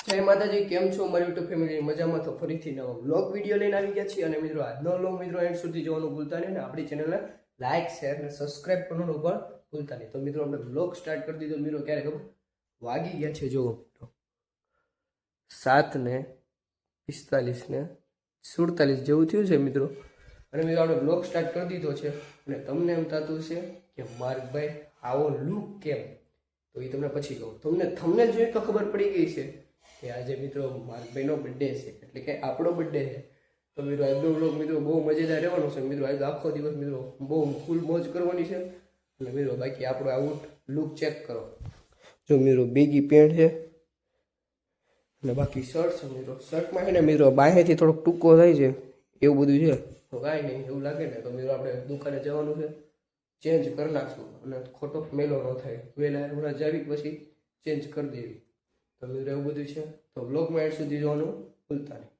જય માતાજી, કેમ છો મારી યુટ્યુબ ફેમિલી? મજામાં તો ફરીથી નવો વ્લોગ વિડીયો લઈને આવી ગયા છીએ. અને મિત્રો આજનો વ્લોગ મિત્રો એન્ડ સુધી જોવાનું ભૂલતા નહીં, અને આપણી ચેનલને લાઈક શેર અને સબસ્ક્રાઇબ કરવાનું પણ ભૂલતા નહીં. તો મિત્રો આપણે વ્લોગ સ્ટાર્ટ કરી દીધો. મિત્રો ક્યારે ખબર વાગી ગયા છે જો 7:45 જેવું થયું છે મિત્રો. અને મિત્રો આપણે વ્લોગ સ્ટાર્ટ કરી દીધો છે. અને તમને એમ થતું છે કે માર્કભાઈ આવો લુક કેમ, તો એ તમને પછી કહું. તમને થંબનેલ જોઈ તો ખબર પડી ગઈ છે કે આજે મિત્રો માર્કભાઈનો બર્થડે છે, એટલે કે આપણો બર્થડે છે. તો મિત્રો આજનો વ્લોગ મિત્રો બહુ મજેદાર રહેવાનો છે. મિત્રો આજે આખો દિવસ મિત્રો બહુ ફૂલ મોજ કરવાની છે. અને મિત્રો બાકી આપણો આઉટ લુક ચેક કરો. જો મિત્રો બેગી પેન્ટ છે અને બાકી શર્ટ છે. મિત્રો શર્ટમાં છે ને મિત્રો બાહેથી થોડોક ટૂંકો થાય છે એવું બધું છે. તો કાંઈ નહીં, એવું લાગે ને તો મિત્રો આપણે દુકાને જવાનું છે, ચેન્જ કરી નાખશું અને ખોટો મેલો ન થાય. વહેલા હમણાં જાવી પછી ચેન્જ કરી દેવી. તો મિત્રો એવું બધું છે. તો બ્લોગમાં એન્ડ સુધી જોવાનું ભૂલતા નહીં.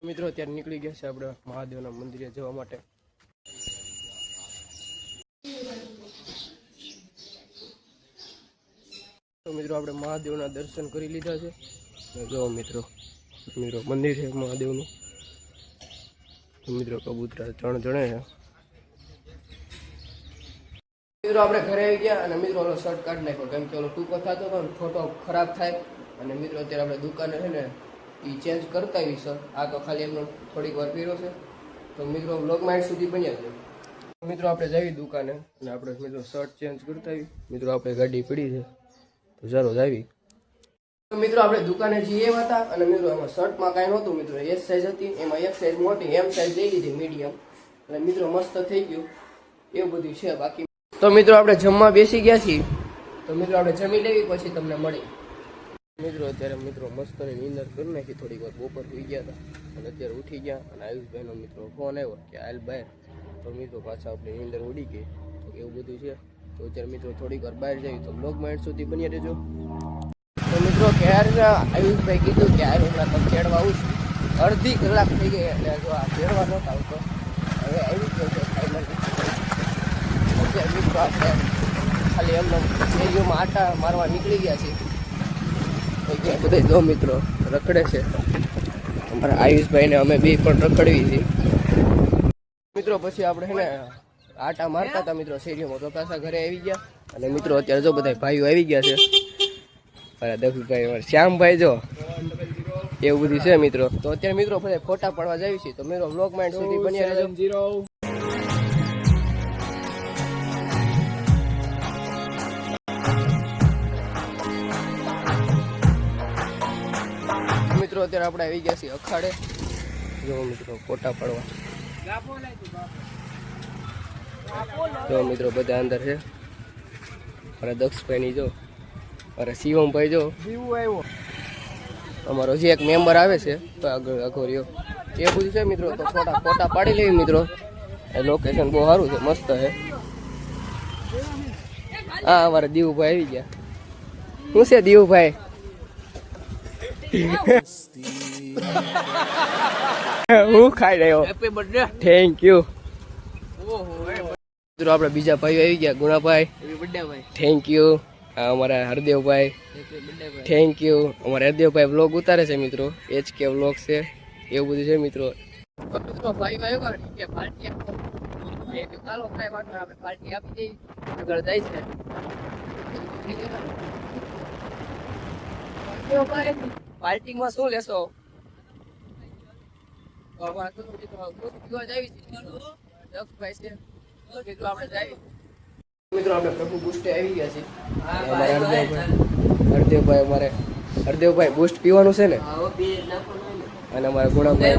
મિત્રો અત્યારે નીકળી ગયા છે આપણે મહાદેવના મંદિરે જવા માટે. તો મિત્રો આપણે મહાદેવના દર્શન કરી લીધા છે. જો મિત્રો મંદિર છે મહાદેવનું. મિત્રો કબૂતરા 3 જણે છે. મિત્રો આપણે ઘરે આવી ગયા અને મિત્રો ઓલો શર્ટ કાઢી નાખ્યો, કેમ કે ઓલો ટૂંકો થતો હતો ને ખોટો ખરાબ થાય. અને મિત્રો અત્યારે આપણે દુકાને છે ને એ ચેન્જ કરતા આવી શર્ટ. આ તો ખાલી એમનો થોડીક વાર પહેર્યો છે. તો મિત્રો બ્લોગમાં એન્ડ સુધી બન્યા છે. મિત્રો આપણે જઈએ દુકાને અને આપણે મિત્રો શર્ટ ચેન્જ કરતા આવી. મિત્રો આપણે ગાડી પડી છે તો ચાલો જાવી. તો મિત્રો આપણે દુકાને જઈએ હતા અને મિત્રો એમાં શર્ટમાં કાંઈ નહોતું. મિત્રો એસ સાઇઝ હતી, એમાં એક સાઇઝ મોટી, એમ સાઇઝ લઈ લીધી મીડિયમ. અને મિત્રો મસ્ત થઈ ગયું એવું બધું છે. બાકી તો મિત્રો આપણે જમવા બેસી ગયા છીએ. તો મિત્રો આપણે જમી લેવી પછી તમને મળી. મિત્રો અત્યારે મિત્રો મસ્ત નીંદર કરી નાખી. થોડીક વાર બપોર સુઈ ગયા હતા અને અત્યારે ઉઠી ગયા. અને આયુષભાઈનો મિત્રો ફોન આવ્યો કે હાલ બહાર. તો મિત્રો પાછા આપણે નીંદર ઉડી ગઈ. તો એવું બધું છે. તો અત્યારે મિત્રો થોડીક વાર બહાર જઈએ. તો બ્લોગમાં એન્ડ સુધી બની રહેજો. તો મિત્રો ક્યાર આયુષભાઈ કીધું કે હાલ હમણાં તમે ચેડવા આવું છું. અડધી કલાક થઈ ગઈ એટલે જો આ ચેડવા નહોતા આવતો, હવે આવી ગયો છે ફાઇનલ. અત્યારે મિત્રો આપણે ખાલી એમને શેરીઓમાં આટા મારવા નીકળી ગયા છીએ. બધા જો મિત્રો રખડે છે. અમારા આયુષભાઈને અમે બે પણ રખડવી છીએ. મિત્રો પછી આપણે છે ને આટા મારતા હતા મિત્રો શેરીઓમાં. તો પાછા ઘરે આવી ગયા. અને મિત્રો અત્યારે જો બધા ભાઈઓ આવી ગયા છે. મારા દક્ષભાઈ, શ્યામભાઈ જો એવું બધું છે મિત્રો. તો અત્યારે મિત્રો બધા ફોટા પડવા જાય છે. તો મિત્રો વ્લોગમાં એન્ડ સુધી બન્યા રહેજો. મિત્રો અત્યારે આપણે આવી ગયા છીએ અખાડે. જો મિત્રો ફોટા પડવા. જો મિત્રો બધા અંદર છે. મારા દક્ષભાઈ ની જો, મારા શિવમભાઈ જો આવ્યો. અમારો જે એક મેમ્બર આવે છે તો આગળ રહ્યો એ બધું છે મિત્રો. તો ફોટા પાડી લેવી મિત્રો. એ લોકેશન બહુ સારું છે, મસ્ત છે. હા અમારા દીવુભાઈ આવી ગયા. શું છે દીવુભાઈ? હું ખાઈ રહ્યો. Happy birthday. Thank you. મિત્રો આપણે બીજા ભાઈઓ આવી ગયા. ગુણાભાઈ થેન્ક યુ. અમારા હરદેવભાઈ થેન્ક યુ. અમારા હરદેવભાઈ વ્લોગ ઉતારે છે મિત્રો. HK વ્લોગ છે એવું બધું છે મિત્રો. પાર્ટી આપી દઈ આગળ જાય છે. પાર્ટીમાં શું લેશો? મિત્રો આપણે પ્રભુ બુસ્ટે આવી ગયા છીએ. હરદેવભાઈ અમારે હરદેવભાઈ બુસ્ટ પીવાનું છે ને. અને અમારા ગુણાભાઈ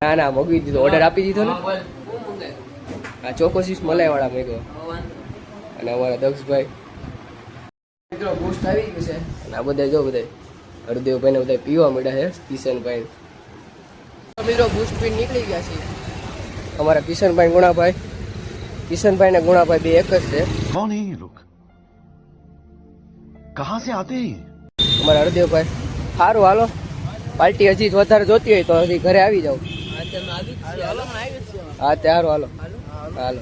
ના ના મગવી દીધો, ઓર્ડર આપી દીધો ને. આ ચોકોસીસ મલાઈ વાળા મેગો. અને અમારા દક્ષભાઈ મિત્રો બુસ્ટ આવી ગયું છે. અને આ બધા જો બધા હરદેવભાઈ ને બધા પીવા મળ્યા છે. કિશનભાઈ મિત્રો બુસ્ટ પીને નીકળી ગયા છે. અમારા કિશનભાઈ ગુણાભાઈ, કિશનભાઈ ને ગુણાભાઈ બે એક જ છે. कौन है ये लोग? कहां से आते हैं? અમારા હરદેવભાઈ સારું હાલો. પાર્ટી હજી વધારે જોતી હોય તો હજી ઘરે આવી જાવ. હા તે સારું હાલો. હાલો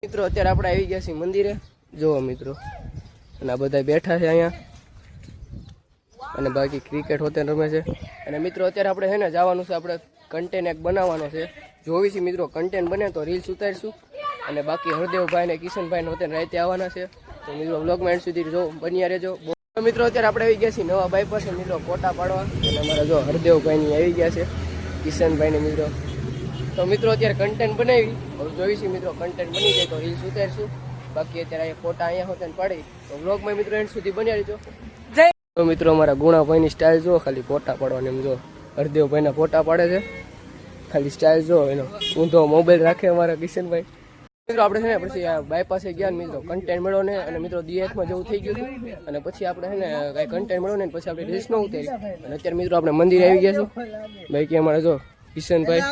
મિત્રો અત્યારે આપણે આવી ગયા છીએ મંદિરે. જુઓ મિત્રો, અને આ બધા બેઠા છે અહીંયા, અને બાકી ક્રિકેટ હોતે રમે છે. અને મિત્રો અત્યારે આપણે છે ને જવાનું છે, આપણે કન્ટેન્ટ એક બનાવવાનો છે. જોવી છે મિત્રો, કન્ટેન્ટ બને તો રીલ્સ ઉતારીશું. અને બાકી હરદેવભાઈ ને કિશનભાઈ હોતે રાતે આવવાના છે. તો મિત્રો વ્લોગમાં એન્ડ સુધી જો બન્યા રહેજો. મિત્રો અત્યારે આપણે આવી ગયા છીએ નવા બાયપાસ મિત્રો ફોટા પાડવા. અને અમારા જો હરદેવભાઈની આવી ગયા છે, કિશનભાઈને મિત્રો. તો મિત્રો અત્યારે કન્ટેન્ટ બનાવી, હવે જોઈશું મિત્રો કન્ટેન્ટ બની જાય તો રીલ્સ ઉતારીશું. બાકી અત્યારે ફોટા અહીંયા હોતે પાડી તો વ્લોગમાં મિત્રો એન્ડ સુધી બન્યા રહેજો. તો મિત્રો અમારા ગુણાભાઈની સ્ટાઇલ જો, ખાલી ફોટા પાડવાની. એમ જો હરદેવભાઈના ફોટા પાડે છે, ખાલી સ્ટાઇલ જો એનો. ઊંધો મોબાઈલ રાખે અમારા કિશનભાઈ. મિત્રો આપણે છે ને પછી આ બાયપાસે ગયા ને મિત્રો કન્ટેન્ટ મેળવો ને, અને મિત્રો દિયાકમાં જવું થઈ ગયું હતું. અને પછી આપણે છે ને કાંઈ કન્ટેન્ટ મેળવો ને પછી આપણે રીલ્સ ન ઉતારી. અને અત્યારે મિત્રો આપણે મંદિરે આવી ગયા છું. બાકી અમારા જો કિશનભાઈ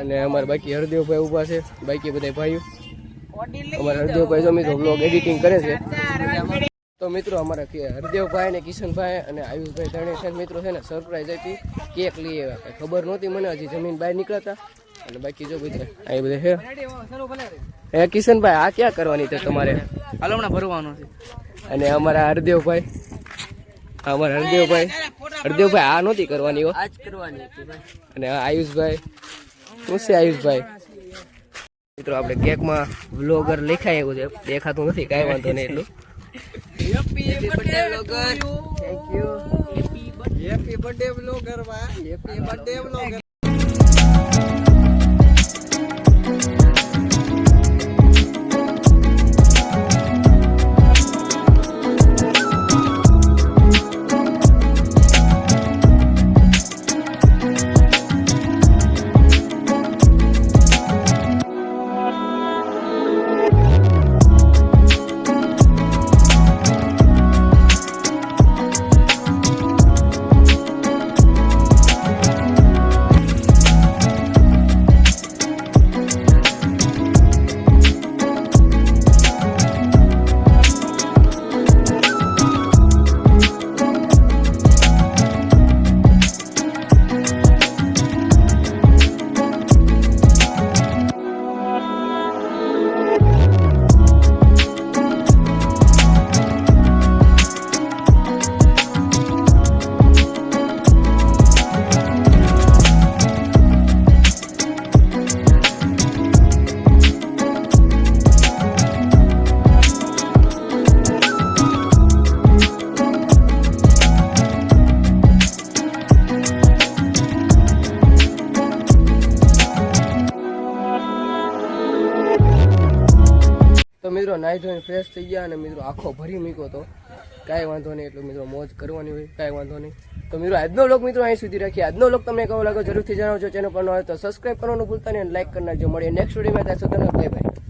અને અમારા બાકી હરદેવભાઈ ઊભા છે, બાકી બધા ભાઈઓ. અમારા હરદેવભાઈ જો મિત્રો બ્લોગ એડિટિંગ કરે છે. તો મિત્રો અમારા હરદેવભાઈ ને કિશનભાઈ અને આયુષભાઈ ત્રણેય છે મિત્રો છે ને સરપ્રાઈઝ આપી, કેક લઈ આવ્યા. કંઈ ખબર નહોતી મને, હજી જમીન બહાર નીકળતા. અને બાકી જો બધા આ બધા છે. હે કિશનભાઈ, આ ક્યાં કરવાની છે તમારે? હાલો હમણાં ભરવાનો છે. અને અમારા હરદેવભાઈ, અમારા હરદેવભાઈ આ નહોતી કરવાની હો, આજ કરવાની હતી ભાઈ. અને આ આયુષભાઈ શું છે? આયુષભાઈ મિત્રો આપણે કેકમાં વ્લોગર લખાય એવું છે, દેખાતું નથી, કાંઈ વાંધો નહીં. એટલું happy birthday vlogger. Thank you. Happy birthday vlogger ભાઈ. Happy birthday vlogger. તો મિત્રો નાહી ધોઈને ફ્રેશ થઈ ગયા, અને મિત્રો આખો ભરી મૂક્યો તો કાંઈ વાંધો નહીં. એટલું મિત્રો મોજ કરવાની હોય, કાંઈ વાંધો નહીં. તો મિત્રો આજનો વ્લોગ મિત્રો અહીં સુધી રાખીએ. આજનો વ્લોગ તમને કેવો લાગ્યો જરૂરથી જણાવજો. ચેનલ પર ન હોય તો સબસ્ક્રાઈબ કરવાનું ભૂલતા નહીં, અને લાઈક કરી નાખજો. મળીએ નેક્સ્ટ વિડીયોમાં. ત્યાં સુધી બાય બાય.